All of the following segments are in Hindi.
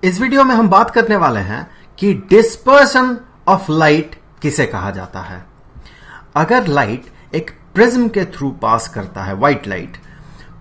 इस वीडियो में हम बात करने वाले हैं कि डिस्पर्सन ऑफ लाइट किसे कहा जाता है। अगर लाइट एक प्रिज्म के थ्रू पास करता है, व्हाइट लाइट,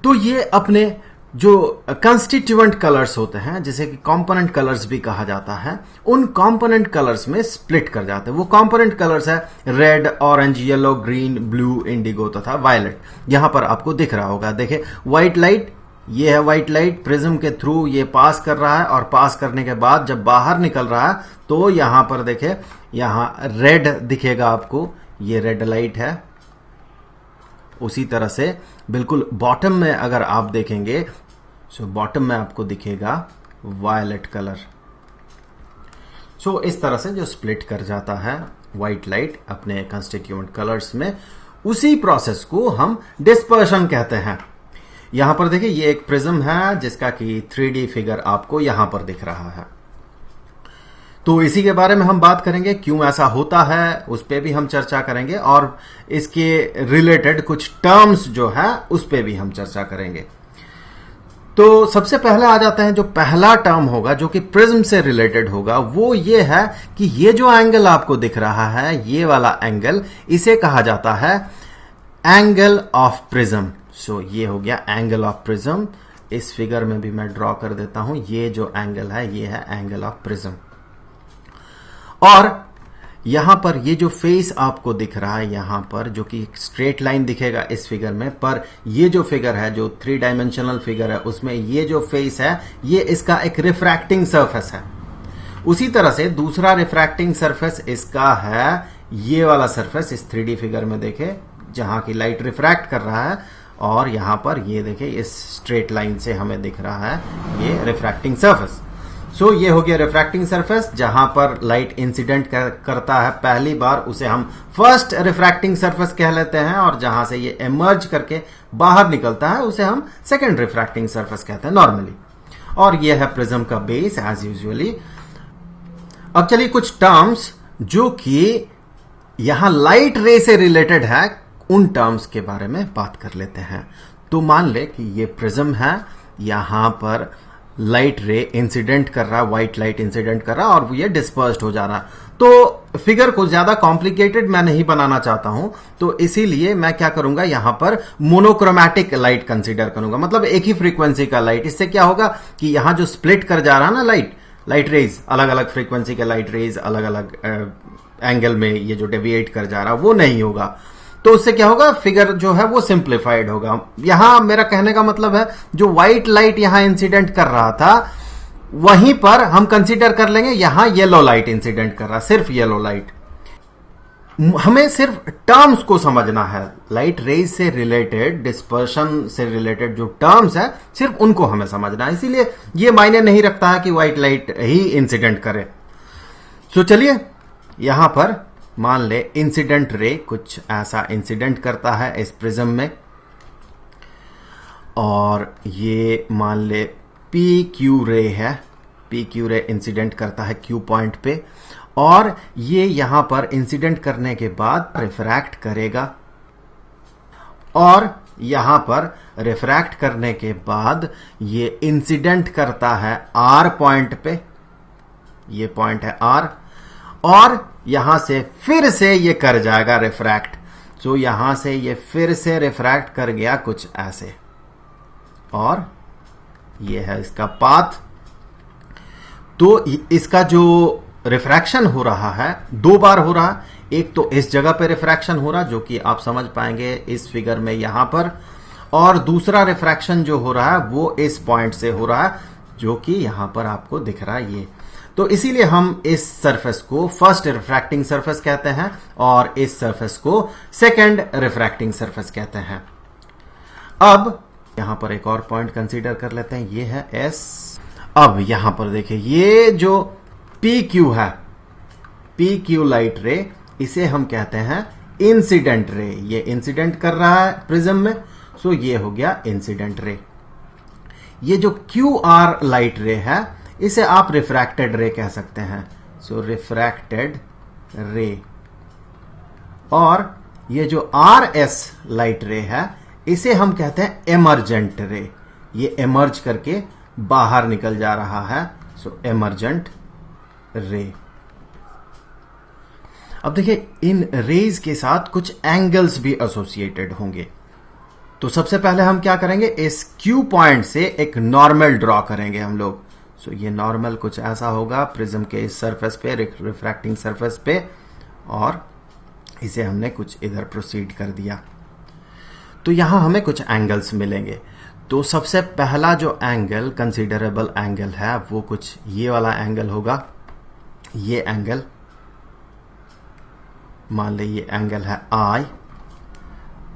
तो ये अपने जो कंस्टिट्यूएंट कलर्स होते हैं, जिसे कि कंपोनेंट कलर्स भी कहा जाता है, उन कंपोनेंट कलर्स में स्प्लिट कर जाते हैं। वो कंपोनेंट कलर्स है red, orange, yellow, green, blue, Indigo तथा वायलेट। यहां पर आपको दिख रहा होगा, देखिए व्हाइट लाइट, ये है व्हाइट लाइट, प्रिज्म के थ्रू ये पास कर रहा है और पास करने के बाद जब बाहर निकल रहा है तो यहां पर देखिए, यहां रेड दिखेगा आपको, ये रेड लाइट है। उसी तरह से बिल्कुल बॉटम में अगर आप देखेंगे सो बॉटम में आपको दिखेगा वायलेट कलर। सो इस तरह से जो स्प्लिट कर जाता है व्हाइट लाइट अपने कंस्टिट्यूएंट कलर्स में, उसी प्रोसेस को हम डिस्पर्शन कहते हैं। यहां पर देखिए ये एक प्रिज्म है जिसका कि 3D फिगर आपको यहां पर दिख रहा है। तो इसी के बारे में हम बात करेंगे, क्यों ऐसा होता है उस पे भी हम चर्चा करेंगे और इसके रिलेटेड कुछ टर्म्स जो है उस पे भी हम चर्चा करेंगे। तो सबसे पहले आ जाते हैं, जो पहला टर्म होगा जो कि प्रिज्म से रिलेटेड होगा, वो ये है कि ये जो एंगल आपको दिख रहा है, ये वाला एंगल, इसे कहा जाता है एंगल ऑफ प्रिज्म। सो ये हो गया एंगल ऑफ प्रिज्म। इस फिगर में भी मैं ड्रॉ कर देता हूं, ये जो एंगल है ये है एंगल ऑफ प्रिज्म। और यहां पर ये जो फेस आपको दिख रहा है यहां पर, जो कि स्ट्रेट लाइन दिखेगा इस फिगर में, पर ये जो फिगर है, जो 3 डायमेंशनल फिगर है, उसमें ये जो फेस है ये इसका एक रिफ्रैक्टिंग सरफेस है। उसी तरह से दूसरा रिफ्रैक्टिंग सरफेस इसका है ये वाला सरफेस, इस 3D फिगर में देखे, जहां की लाइट रिफ्रैक्ट कर रहा है, और यहां पर ये देखे इस स्ट्रेट लाइन से हमें दिख रहा है ये रिफ्रैक्टिंग सरफेस। सो ये हो गया रिफ्रैक्टिंग सरफेस, जहां पर लाइट इंसिडेंट करता है पहली बार, उसे हम फर्स्ट रिफ्रैक्टिंग सरफेस कह लेते हैं, और जहां से ये इमर्ज करके बाहर निकलता है उसे हम सेकेंड रिफ्रैक्टिंग सरफेस कहते हैं नॉर्मली। और ये है प्रिज्म का बेस एज यूजुअली। अब चलिए कुछ टर्म्स जो कि यहां लाइट रे से रिलेटेड है, उन टर्म्स के बारे में बात कर लेते हैं। तो मान ले कि ये प्रिज्म है, यहां पर लाइट रे इंसिडेंट कर रहा है, व्हाइट लाइट इंसिडेंट कर रहा है और ये डिस्पर्स्ड हो जा रहा है। तो फिगर को ज्यादा कॉम्प्लिकेटेड मैं नहीं बनाना चाहता हूं, तो इसीलिए मैं क्या करूंगा, यहां पर मोनोक्रोमैटिक लाइट कंसीडर करूंगा, मतलब एक ही फ्रीक्वेंसी का लाइट। इससे क्या होगा कि यहां जो स्प्लिट कर जा रहा है ना लाइट रेज, अलग अलग फ्रीक्वेंसी के लाइट रेज अलग अलग एंगल में ये जो डेविएट कर जा रहा है वो नहीं होगा। तो उससे क्या होगा, फिगर जो है वो सिंप्लीफाइड होगा। यहां मेरा कहने का मतलब है, जो व्हाइट लाइट यहां इंसिडेंट कर रहा था, वहीं पर हम कंसीडर कर लेंगे यहां येलो लाइट इंसिडेंट कर रहा, सिर्फ येलो लाइट। हमें सिर्फ टर्म्स को समझना है, लाइट रेज से रिलेटेड, डिस्पर्शन से रिलेटेड जो टर्म्स है, सिर्फ उनको हमें समझना है। इसीलिए ये मायने नहीं रखता है कि व्हाइट लाइट ही इंसिडेंट करे। तो चलिए यहां पर मान ले इंसिडेंट रे कुछ ऐसा इंसिडेंट करता है इस प्रिज्म में, और ये मान ले पी क्यू रे है, पी क्यू रे इंसिडेंट करता है क्यू पॉइंट पे, और ये यहां पर इंसिडेंट करने के बाद रिफ्रैक्ट करेगा, और यहां पर रिफ्रैक्ट करने के बाद ये इंसिडेंट करता है आर पॉइंट पे, ये पॉइंट है आर, और यहां से फिर से ये कर जाएगा रिफ्रैक्ट। तो यहां से ये फिर से रिफ्रैक्ट कर गया कुछ ऐसे, और ये है इसका पाथ। तो इसका जो रिफ्रैक्शन हो रहा है, 2 बार हो रहा है। एक तो इस जगह पे रिफ्रैक्शन हो रहा, जो कि आप समझ पाएंगे इस फिगर में यहां पर, और दूसरा रिफ्रैक्शन जो हो रहा है वो इस पॉइंट से हो रहा है, जो कि यहां पर आपको दिख रहा है ये। तो इसीलिए हम इस सरफेस को फर्स्ट रिफ्रैक्टिंग सरफेस कहते हैं और इस सरफेस को सेकंड रिफ्रैक्टिंग सरफेस कहते हैं। अब यहां पर एक और पॉइंट कंसीडर कर लेते हैं, ये है एस। अब यहां पर देखिए ये जो पी क्यू है, पी क्यू लाइट रे, इसे हम कहते हैं इंसिडेंट रे। ये इंसिडेंट कर रहा है प्रिज्म में, सो ये हो गया इंसिडेंट रे। ये जो क्यू आर लाइट रे है, इसे आप रिफ्रैक्टेड रे कह सकते हैं, सो रिफ्रैक्टेड रे। और ये जो आर एस लाइट रे है, इसे हम कहते हैं एमर्जेंट रे। ये एमर्ज करके बाहर निकल जा रहा है, सो एमर्जेंट रे। अब देखिए इन रेज के साथ कुछ एंगल्स भी एसोसिएटेड होंगे। तो सबसे पहले हम क्या करेंगे, इस क्यू पॉइंट से एक नॉर्मल ड्रॉ करेंगे हम लोग। सो ये नॉर्मल कुछ ऐसा होगा प्रिज्म के इस सरफेस पे, रिफ्रैक्टिंग सरफेस पे, और इसे हमने कुछ इधर प्रोसीड कर दिया। तो यहां हमें कुछ एंगल्स मिलेंगे। तो सबसे पहला जो एंगल कंसीडरेबल एंगल है वो कुछ ये वाला एंगल होगा। ये एंगल मान ले ये एंगल है आई।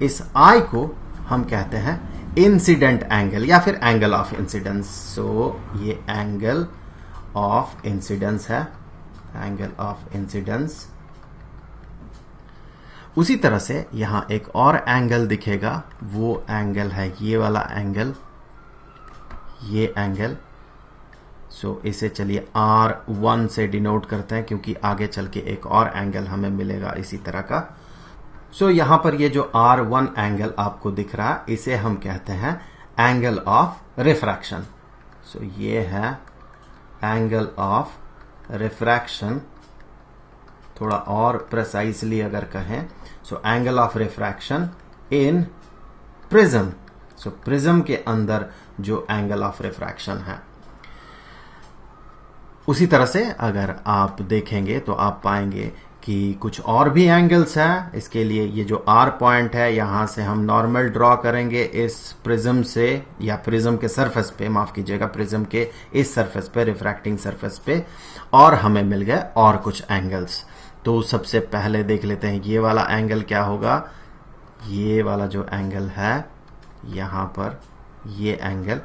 इस आई को हम कहते हैं इंसिडेंट एंगल या फिर एंगल ऑफ इंसिडेंस। सो ये एंगल ऑफ इंसिडेंस है, एंगल ऑफ इंसिडेंस। उसी तरह से यहां एक और एंगल दिखेगा, वो एंगल है ये वाला एंगल, ये एंगल। सो इसे चलिए R1 से डिनोट करते हैं क्योंकि आगे चल के एक और एंगल हमें मिलेगा इसी तरह का। सो यहां पर ये जो R1 एंगल आपको दिख रहा है इसे हम कहते हैं एंगल ऑफ रिफ्रैक्शन। सो ये है एंगल ऑफ रिफ्रैक्शन। थोड़ा और प्रिसाइजली अगर कहें, so angle of refraction in prism. So prism के अंदर जो एंगल ऑफ रिफ्रैक्शन है। उसी तरह से अगर आप देखेंगे तो आप पाएंगे कि कुछ और भी एंगल्स हैं। इसके लिए ये जो R पॉइंट है यहां से हम नॉर्मल ड्रॉ करेंगे इस प्रिज्म से, या प्रिज्म के सरफेस पे, माफ कीजिएगा, प्रिज्म के इस सरफेस पे, रिफ्रैक्टिंग सरफेस पे, और हमें मिल गए और कुछ एंगल्स। तो सबसे पहले देख लेते हैं ये वाला एंगल क्या होगा। ये वाला जो एंगल है यहां पर, ये एंगल,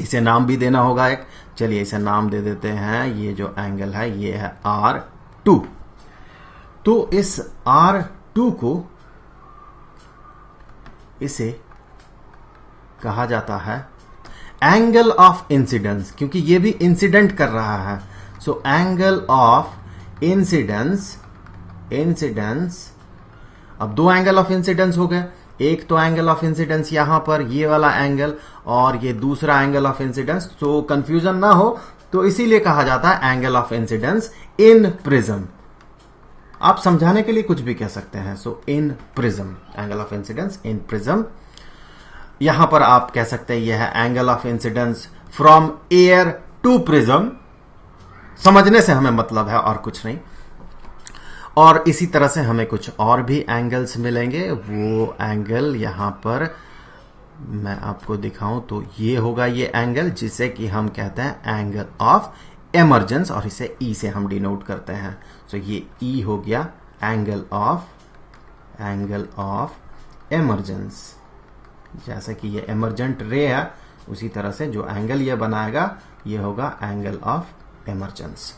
इसे नाम भी देना होगा एक। चलिए इसे नाम दे देते हैं। ये जो एंगल है ये है R2। तो इस R2 को इसे कहा जाता है एंगल ऑफ इंसिडेंस, क्योंकि ये भी इंसिडेंट कर रहा है। सो एंगल ऑफ इंसिडेंस, अब दो एंगल ऑफ इंसिडेंस हो गए। एक तो एंगल ऑफ इंसिडेंस यहां पर ये वाला एंगल, और ये दूसरा एंगल ऑफ इंसिडेंस। तो कंफ्यूजन ना हो तो इसीलिए कहा जाता है angle of incidence in prism. आप समझाने के लिए कुछ भी कह सकते हैं। So in prism, angle of incidence in prism. यहां पर आप कह सकते हैं यह है angle of incidence from air to prism. समझने से हमें मतलब है और कुछ नहीं। और इसी तरह से हमें कुछ और भी एंगल्स मिलेंगे। वो एंगल यहां पर मैं आपको दिखाऊं तो ये होगा ये एंगल, जिसे कि हम कहते हैं एंगल ऑफ इमर्जेंस, और इसे ई से हम डिनोट करते हैं। सो ये ई हो गया एंगल ऑफ इमर्जेंस। जैसे कि ये इमर्जेंट रे है, उसी तरह से जो एंगल ये बनाएगा ये होगा एंगल ऑफ इमर्जेंस।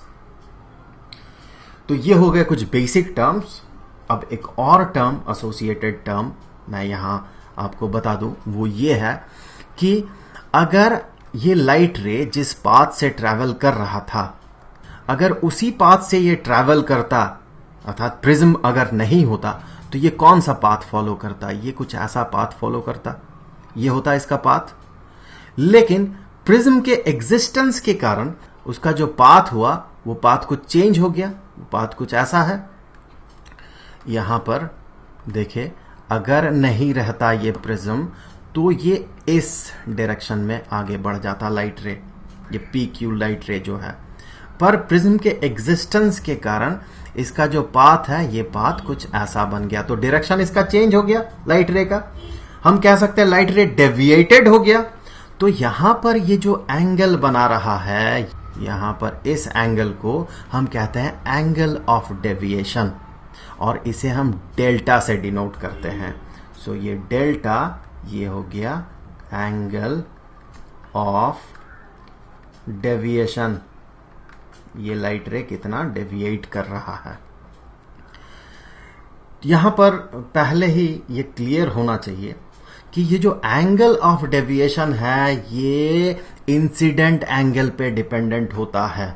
तो ये हो गए कुछ बेसिक टर्म्स। अब एक और टर्म, एसोसिएटेड टर्म मैं यहां आपको बता दूं, वो ये है कि अगर ये लाइट रे जिस पाथ से ट्रैवल कर रहा था, अगर उसी पाथ से ये ट्रैवल करता, अर्थात प्रिज्म अगर नहीं होता, तो ये कौन सा पाथ फॉलो करता? ये कुछ ऐसा पाथ फॉलो करता, ये होता इसका पाथ। लेकिन प्रिज्म के एग्जिस्टेंस के कारण उसका जो पाथ हुआ वो पाथ कुछ चेंज हो गया। वो पाथ कुछ ऐसा है, यहां पर देखे, अगर नहीं रहता ये प्रिज्म तो ये इस डायरेक्शन में आगे बढ़ जाता लाइट रे, ये पी क्यू लाइट रे जो है। पर प्रिज्म के एग्जिस्टेंस के कारण इसका जो पाथ है ये पाथ कुछ ऐसा बन गया, तो डायरेक्शन इसका चेंज हो गया लाइट रे का। हम कह सकते हैं लाइट रे डेविएटेड हो गया। तो यहां पर ये जो एंगल बना रहा है, यहां पर इस एंगल को हम कहते हैं एंगल ऑफ डेविएशन, और इसे हम डेल्टा से डिनोट करते हैं। सो ये डेल्टा, ये हो गया एंगल ऑफ डेविएशन। ये लाइट रे कितना डेविएट कर रहा है। यहां पर पहले ही ये क्लियर होना चाहिए कि ये जो एंगल ऑफ डेविएशन है ये इंसिडेंट एंगल पे डिपेंडेंट होता है,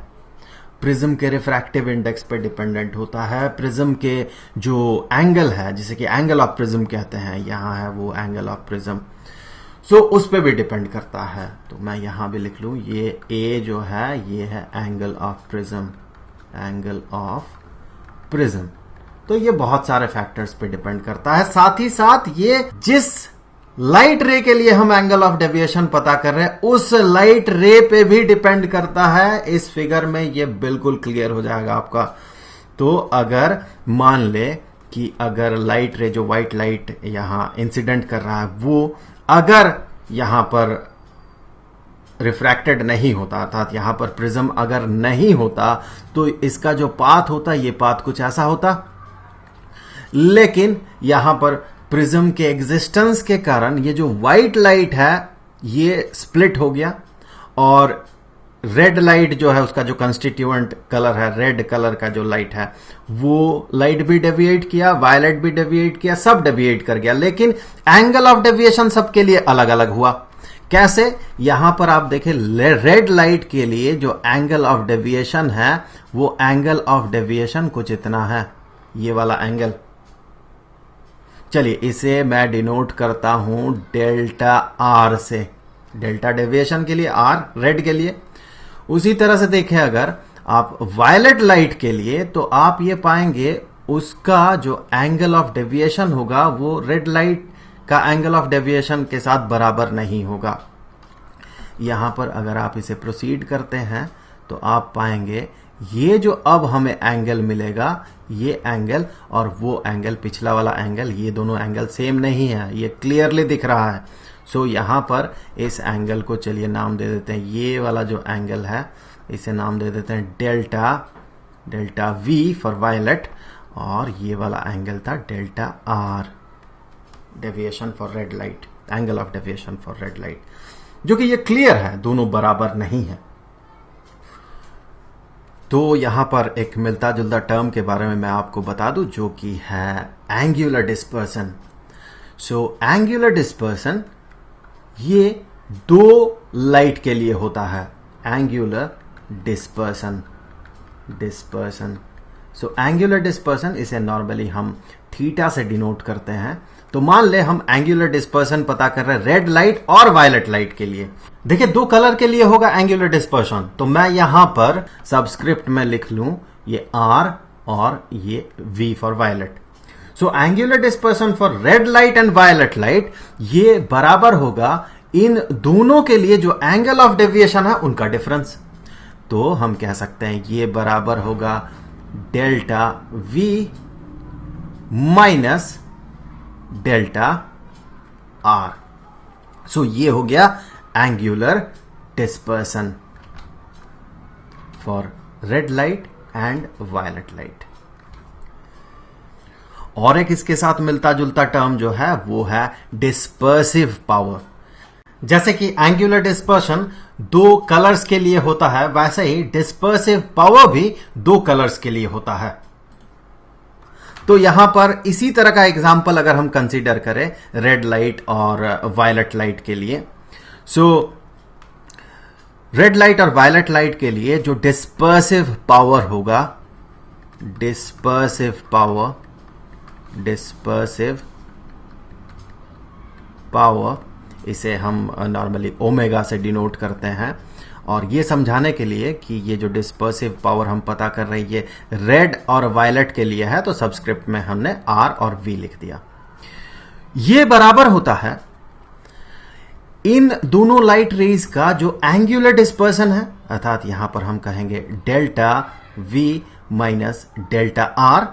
प्रिज्म के रिफ्रैक्टिव इंडेक्स पे डिपेंडेंट होता है। प्रिज्म के जो एंगल है, जिसे कि एंगल ऑफ प्रिज्म कहते हैं, यहां है वो एंगल ऑफ प्रिज्म। सो उस पे भी डिपेंड करता है। तो मैं यहां भी लिख लूं, ये ए जो है ये है angle of prism, angle of prism. तो ये बहुत सारे फैक्टर्स पे डिपेंड करता है। साथ ही साथ ये जिस लाइट रे के लिए हम एंगल ऑफ डेविएशन पता कर रहे हैं उस लाइट रे पे भी डिपेंड करता है। इस फिगर में ये बिल्कुल क्लियर हो जाएगा आपका। तो अगर मान ले कि अगर लाइट रे जो व्हाइट लाइट यहां इंसिडेंट कर रहा है वो अगर यहां पर रिफ्रैक्टेड नहीं होता, अर्थात यहां पर प्रिज्म अगर नहीं होता तो इसका जो पाथ होता ये पाथ कुछ ऐसा होता। लेकिन यहां पर प्रिज्म के एग्जिस्टेंस के कारण ये जो व्हाइट लाइट है ये स्प्लिट हो गया और रेड लाइट जो है उसका जो कंस्टिट्यूएंट कलर है, रेड कलर का जो लाइट है वो लाइट भी डेविएट किया, वायलेट भी डेविएट किया, सब डेविएट कर गया। लेकिन एंगल ऑफ डेविएशन सबके लिए अलग अलग हुआ। कैसे? यहां पर आप देखें रेड लाइट के लिए जो एंगल ऑफ डेविएशन है वो एंगल ऑफ डेविएशन कुछ इतना है, ये वाला एंगल। चलिए इसे मैं डिनोट करता हूं डेल्टा आर से, डेल्टा डेविएशन के लिए आर, रेड के लिए। उसी तरह से देखें अगर आप वायलेट लाइट के लिए तो आप ये पाएंगे उसका जो एंगल ऑफ डेविएशन होगा वो रेड लाइट का एंगल ऑफ डेविएशन के साथ बराबर नहीं होगा। यहां पर अगर आप इसे प्रोसीड करते हैं तो आप पाएंगे ये जो अब हमें एंगल मिलेगा ये एंगल और वो एंगल, पिछला वाला एंगल, ये दोनों एंगल सेम नहीं है, ये क्लियरली दिख रहा है। सो यहां पर इस एंगल को चलिए नाम दे देते हैं, ये वाला जो एंगल है इसे नाम दे देते हैं delta, delta v for violet, और ये वाला एंगल था delta r, deviation for red light, angle of deviation for red light, जो कि ये क्लियर है, दोनों बराबर नहीं है। तो यहां पर एक मिलता जुलता टर्म के बारे में मैं आपको बता दूं जो कि है एंगुलर डिस्पर्सन। सो एंगुलर डिस्पर्सन ये दो लाइट के लिए होता है, एंगुलर डिस्पर्सन, डिस्पर्सन। सो एंगुलर डिस्पर्सन इसे नॉर्मली हम थीटा से डिनोट करते हैं। तो मान ले हम एंगुलर डिस्पर्सन पता कर रहे हैं रेड लाइट और वायलेट लाइट के लिए। देखिए दो कलर के लिए होगा एंगुलर डिस्पर्सन, तो मैं यहां पर सबस्क्रिप्ट में लिख लूं ये आर और ये v for violet. So angular dispersion for red light and violet light ये बराबर होगा इन दोनों के लिए जो एंगल ऑफ डेविएशन है उनका डिफरेंस। तो हम कह सकते हैं ये बराबर होगा delta V minus delta R. So ये हो गया angular dispersion for red light and violet light. और एक इसके साथ मिलता जुलता टर्म जो है वो है डिस्पर्सिव पावर। जैसे कि एंगुलर डिस्पर्शन दो कलर्स के लिए होता है वैसे ही डिस्पर्सिव पावर भी दो कलर्स के लिए होता है। तो यहां पर इसी तरह का एग्जाम्पल अगर हम कंसीडर करें रेड लाइट और वायलेट लाइट के लिए, सो रेड लाइट और वायलेट लाइट के लिए जो डिस्पर्सिव पावर होगा, डिस्पर्सिव पावर, डिस्पर्सिव पावर इसे हम नॉर्मली ओमेगा से डिनोट करते हैं। और ये समझाने के लिए कि ये जो डिस्पर्सिव पावर हम पता कर रहे हैं ये रेड और वायलेट के लिए है तो सबस्क्रिप्ट में हमने आर और वी लिख दिया। ये बराबर होता है इन दोनों लाइट रेज का जो एंगुलर डिस्पर्सन है, अर्थात यहां पर हम कहेंगे delta V minus delta R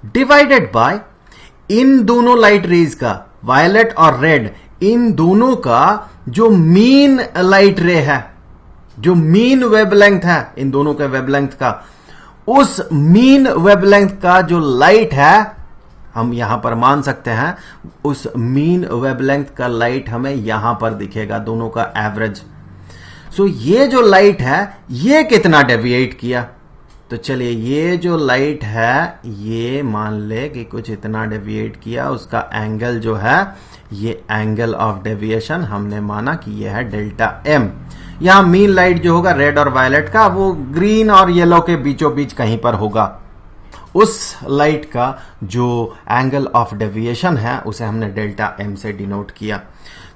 divided by इन दोनों लाइट रेज का, वायलेट और रेड, इन दोनों का जो मीन लाइट रे है, जो मीन वेवलेंथ है इन दोनों के वेवलेंथ का, उस मीन वेवलेंथ का जो लाइट है हम यहां पर मान सकते हैं उस मीन वेवलेंथ का लाइट हमें यहां पर दिखेगा, दोनों का एवरेज। सो ये जो लाइट है ये कितना डेविएट किया, तो चलिए ये जो लाइट है ये मान ले कि कुछ इतना डेविएट किया, उसका एंगल जो है ये एंगल ऑफ डेविएशन हमने माना कि ये है डेल्टा एम। यहां मीन लाइट जो होगा रेड और वायलेट का वो ग्रीन और येलो के बीचों बीच कहीं पर होगा, उस लाइट का जो एंगल ऑफ डेविएशन है उसे हमने डेल्टा एम से डिनोट किया।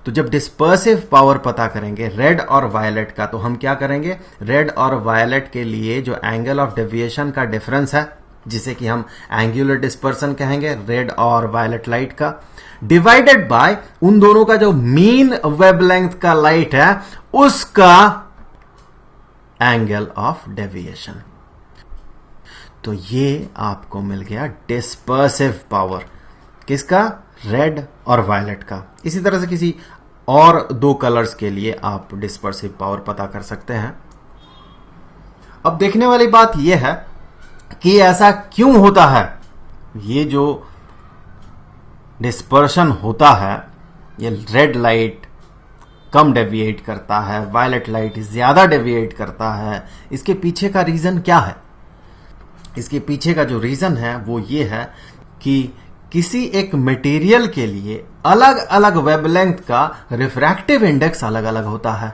तो जब डिस्पर्सिव पावर पता करेंगे रेड और वायलेट का, तो हम क्या करेंगे, रेड और वायलेट के लिए जो एंगल ऑफ डेविएशन का डिफरेंस है, जिसे कि हम एंगुलर डिस्पर्सन कहेंगे रेड और वायलेट लाइट का, डिवाइडेड बाय उन दोनों का जो मीन वेवलेंथ का लाइट है उसका एंगल ऑफ डेविएशन। तो ये आपको मिल गया डिस्पर्सिव पावर, किसका, रेड और वायलेट का। इसी तरह से किसी और दो कलर्स के लिए आप डिस्पर्सिव पावर पता कर सकते हैं। अब देखने वाली बात यह है कि ऐसा क्यों होता है, ये जो डिस्पर्शन होता है, ये रेड लाइट कम डेविएट करता है, वायलेट लाइट ज्यादा डेविएट करता है, इसके पीछे का रीजन क्या है? इसके पीछे का जो रीजन है वो ये है कि किसी एक मटेरियल के लिए अलग अलग वेवलेंथ का रिफ्रैक्टिव इंडेक्स अलग अलग होता है।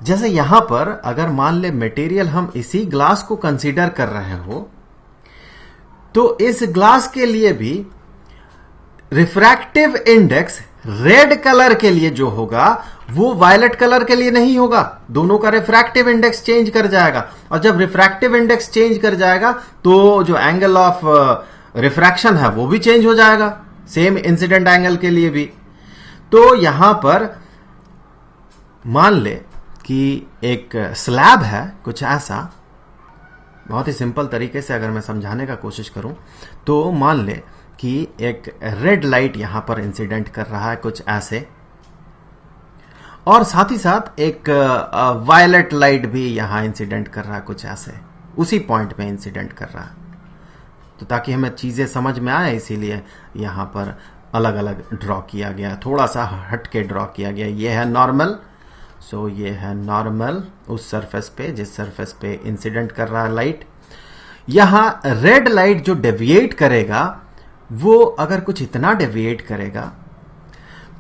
जैसे यहां पर अगर मान ले मटेरियल हम इसी ग्लास को कंसीडर कर रहे हो, तो इस ग्लास के लिए भी रिफ्रैक्टिव इंडेक्स रेड कलर के लिए जो होगा वो वायलेट कलर के लिए नहीं होगा। दोनों का रिफ्रैक्टिव इंडेक्स चेंज कर जाएगा, और जब रिफ्रैक्टिव इंडेक्स चेंज कर जाएगा तो जो एंगल ऑफ रिफ्रैक्शन है वो भी चेंज हो जाएगा, सेम इंसिडेंट एंगल के लिए भी। तो यहां पर मान ले कि एक स्लैब है कुछ ऐसा, बहुत ही सिंपल तरीके से अगर मैं समझाने का कोशिश करूं तो मान ले कि एक रेड लाइट यहां पर इंसिडेंट कर रहा है कुछ ऐसे, और साथ ही साथ एक वायलेट लाइट भी यहां इंसिडेंट कर रहा है कुछ ऐसे, उसी पॉइंट पे इंसिडेंट कर रहा है। तो ताकि हमें चीजें समझ में आए इसीलिए यहां पर अलग अलग ड्रॉ किया गया, थोड़ा सा हट के ड्रॉ किया गया। ये है नॉर्मल, सो ये है नॉर्मल उस सरफेस पे जिस सरफेस पे इंसिडेंट कर रहा है लाइट। यहां रेड लाइट जो डेविएट करेगा वो अगर कुछ इतना डेविएट करेगा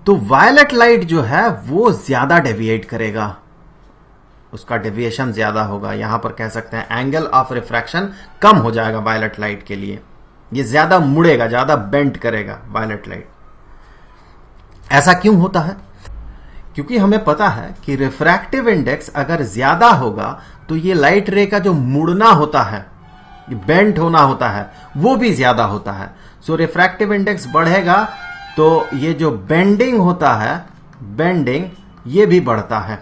तो वायलेट लाइट जो है वो ज्यादा डेविएट करेगा, उसका डेविएशन ज्यादा होगा। यहां पर कह सकते हैं एंगल ऑफ रिफ्रैक्शन कम हो जाएगा वायलेट लाइट के लिए, ये ज्यादा मुड़ेगा, ज्यादा बेंड करेगा वायलेट लाइट। ऐसा क्यों होता है? क्योंकि हमें पता है कि रिफ्रैक्टिव इंडेक्स अगर ज्यादा होगा तो ये लाइट रे का जो मुड़ना होता है, बेंड होना होता है, वो भी ज्यादा होता है। सो रिफ्रैक्टिव इंडेक्स बढ़ेगा तो ये जो बेंडिंग होता है, बेंडिंग, ये भी बढ़ता है।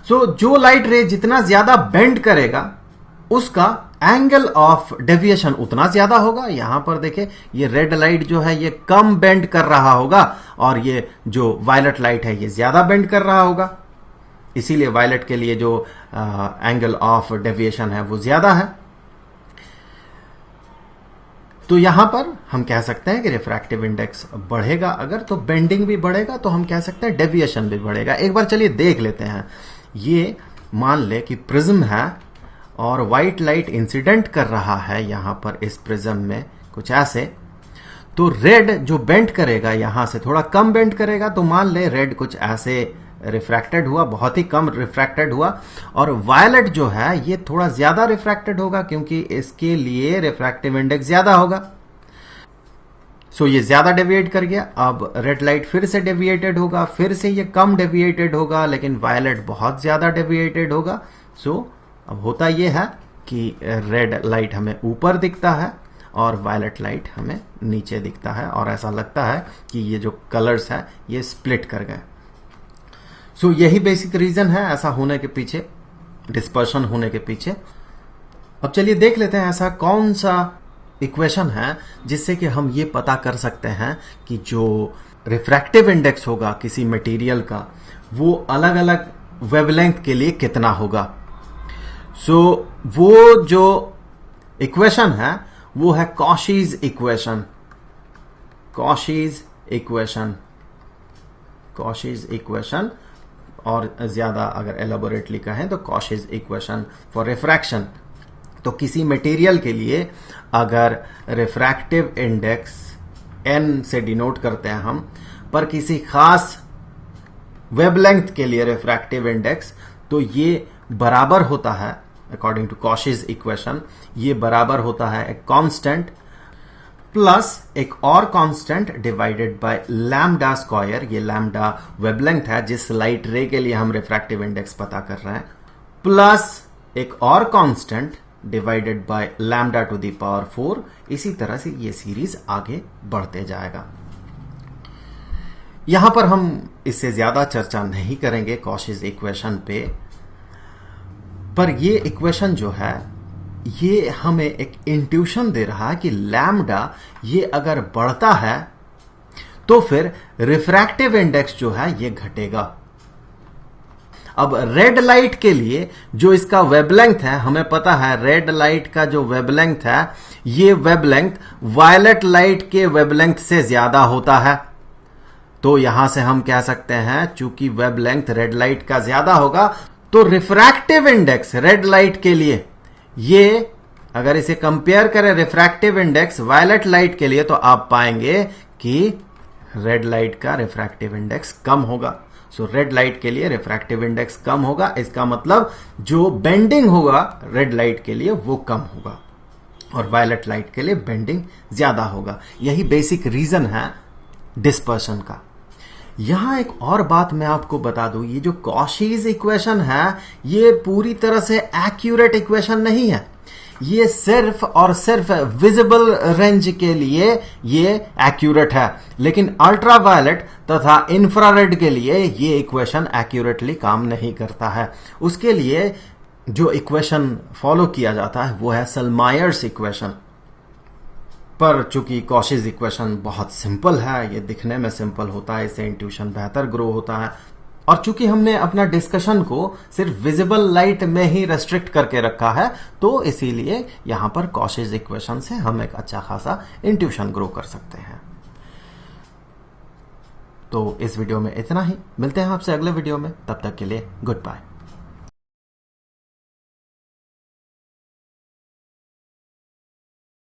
सो जो लाइट रे जितना ज्यादा बेंड करेगा उसका एंगल ऑफ डेविएशन उतना ज्यादा होगा। यहां पर देखें, ये रेड लाइट जो है ये कम बेंड कर रहा होगा और ये जो वायलेट लाइट है ये ज्यादा बेंड कर रहा होगा, इसीलिए वायलेट के लिए जो एंगल ऑफ डेविएशन है वो ज्यादा है। तो यहां पर हम कह सकते हैं कि रिफ्रैक्टिव इंडेक्स बढ़ेगा अगर, तो बेंडिंग भी बढ़ेगा, तो हम कह सकते हैं डेविएशन भी बढ़ेगा। एक बार चलिए देख लेते हैं। ये मान ले कि प्रिज्म है और व्हाइट लाइट इंसिडेंट कर रहा है यहां पर इस प्रिज्म में कुछ ऐसे, तो रेड जो बेंड करेगा यहां से थोड़ा कम बेंड करेगा, तो मान ले रेड कुछ ऐसे रिफ्रैक्टेड हुआ, बहुत ही कम रिफ्रैक्टेड हुआ, और वायलेट जो है ये थोड़ा ज्यादा रिफ्रैक्टेड होगा क्योंकि इसके लिए रिफ्रैक्टिव इंडेक्स ज्यादा होगा। सो ये ज्यादा डेविएट कर गया। अब रेड लाइट फिर से डेविएटेड होगा, फिर से ये कम डेविएटेड होगा, लेकिन वायलेट बहुत ज्यादा डेविएटेड होगा। सो अब होता यह है कि रेड लाइट हमें ऊपर दिखता है और वायलेट लाइट हमें नीचे दिखता है, और ऐसा लगता है कि ये जो कलर्स है ये स्प्लिट कर गए। सो यही बेसिक रीजन है ऐसा होने के पीछे, डिस्पर्शन होने के पीछे। अब चलिए देख लेते हैं ऐसा कौन सा इक्वेशन है जिससे कि हम ये पता कर सकते हैं कि जो रिफ्रैक्टिव इंडेक्स होगा किसी मटेरियल का वो अलग अलग वेवलेंथ के लिए कितना होगा। सो वो जो इक्वेशन है वो है Cauchy's equation. Cauchy's equation, Cauchy's equation, और ज्यादा अगर एलाबोरेटली कहें तो कॉशीज इक्वेशन फॉर रिफ्रैक्शन। तो किसी मटेरियल के लिए अगर रिफ्रैक्टिव इंडेक्स n से डिनोट करते हैं हम, पर किसी खास वेवलेंथ के लिए रिफ्रैक्टिव इंडेक्स, तो ये बराबर होता है अकॉर्डिंग टू कॉशीज इक्वेशन, ये बराबर होता है एक कांस्टेंट प्लस एक और constant divided by lambda square, ये लैम्डा वेवलेंथ है जिस लाइट रे के लिए हम रिफ्रैक्टिव इंडेक्स पता कर रहे हैं, प्लस एक और constant divided by lambda two the power 4। इसी तरह से ये सीरीज आगे बढ़ते जाएगा। यहां पर हम इससे ज्यादा चर्चा नहीं करेंगे कॉशीज इक्वेशन पे, पर ये इक्वेशन जो है ये हमें एक इंट्यूशन दे रहा है कि लैम्डा ये अगर बढ़ता है तो फिर रिफ्रैक्टिव इंडेक्स जो है ये घटेगा। अब रेड लाइट के लिए जो इसका वेवलेंथ है, हमें पता है रेड लाइट का जो वेवलेंथ है ये वेवलेंथ वायलेट लाइट के वेवलेंथ से ज्यादा होता है। तो यहां से हम कह सकते हैं चूंकि वेवलेंथ रेड लाइट का ज्यादा होगा तो रिफ्रैक्टिव इंडेक्स रेड लाइट के लिए, ये अगर इसे कंपेयर करें रिफ्रैक्टिव इंडेक्स वायलेट लाइट के लिए, तो आप पाएंगे कि रेड लाइट का रिफ्रैक्टिव इंडेक्स कम होगा। सो रेड लाइट के लिए रिफ्रैक्टिव इंडेक्स कम होगा, इसका मतलब जो बेंडिंग होगा रेड लाइट के लिए वो कम होगा और वायलेट लाइट के लिए बेंडिंग ज्यादा होगा। यही बेसिक रीजन है डिस्पर्शन का। यहां एक और बात मैं आपको बता दूं, ये जो कॉशीज इक्वेशन है ये पूरी तरह से एक्यूरेट इक्वेशन नहीं है। ये सिर्फ और सिर्फ विजिबल रेंज के लिए ये एक्यूरेट है, लेकिन अल्ट्रावायलेट तथा इंफ्रारेड के लिए ये इक्वेशन एक्यूरेटली काम नहीं करता है। उसके लिए जो इक्वेशन फॉलो किया जाता है वो है सेल्मायर्स इक्वेशन। पर चूंकि कॉशीज इक्वेशन बहुत सिंपल है, ये दिखने में सिंपल होता है, इससे इंट्यूशन बेहतर ग्रो होता है, और चूंकि हमने अपना डिस्कशन को सिर्फ विजिबल लाइट में ही रेस्ट्रिक्ट करके रखा है, तो इसीलिए यहां पर कॉशीज इक्वेशन से हम एक अच्छा खासा इंट्यूशन ग्रो कर सकते हैं। तो इस वीडियो में इतना ही, मिलते हैं आपसे अगले वीडियो में, तब तक के लिए गुड बाय।